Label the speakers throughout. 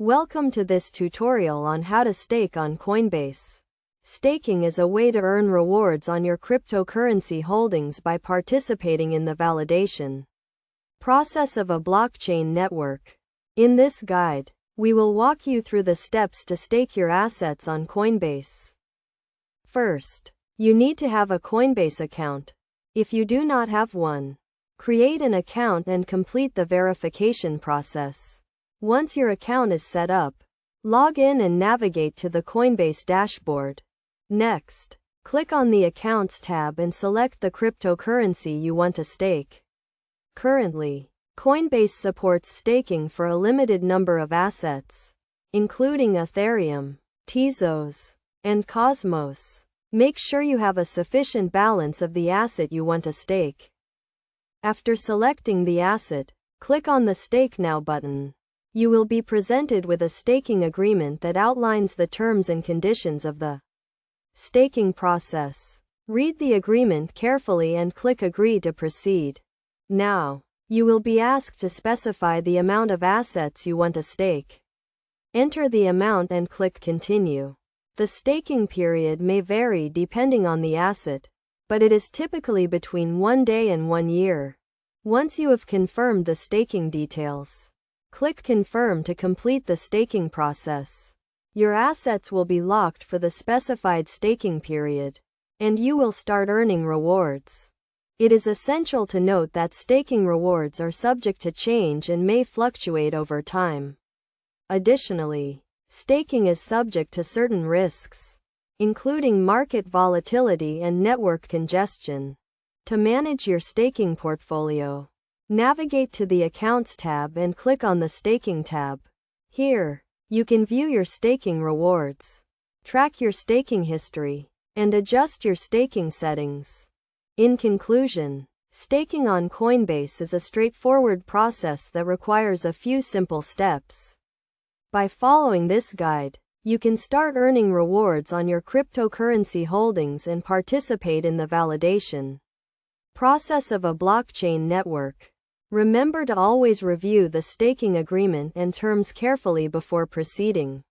Speaker 1: Welcome to this tutorial on how to stake on Coinbase. Staking is a way to earn rewards on your cryptocurrency holdings by participating in the validation process of a blockchain network. In this guide, we will walk you through the steps to stake your assets on Coinbase. First, you need to have a Coinbase account. If you do not have one, create an account and complete the verification process. Once your account is set up, log in and navigate to the Coinbase dashboard. Next, click on the Accounts tab and select the cryptocurrency you want to stake. Currently, Coinbase supports staking for a limited number of assets, including Ethereum, Tezos, and Cosmos. Make sure you have a sufficient balance of the asset you want to stake. After selecting the asset, click on the Stake Now button. You will be presented with a staking agreement that outlines the terms and conditions of the staking process. Read the agreement carefully and click Agree to proceed. Now, you will be asked to specify the amount of assets you want to stake. Enter the amount and click Continue. The staking period may vary depending on the asset, but it is typically between 1 day and 1 year. Once you have confirmed the staking details, click Confirm to complete the staking process. Your assets will be locked for the specified staking period, and you will start earning rewards. It is essential to note that staking rewards are subject to change and may fluctuate over time. Additionally, staking is subject to certain risks, including market volatility and network congestion. To manage your staking portfolio, navigate to the Accounts tab and click on the Staking tab. Here, you can view your staking rewards, track your staking history, and adjust your staking settings. In conclusion, staking on Coinbase is a straightforward process that requires a few simple steps. By following this guide, you can start earning rewards on your cryptocurrency holdings and participate in the validation process of a blockchain network. Remember to always review the staking agreement and terms carefully before proceeding,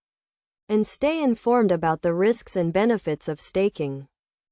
Speaker 1: and stay informed about the risks and benefits of staking.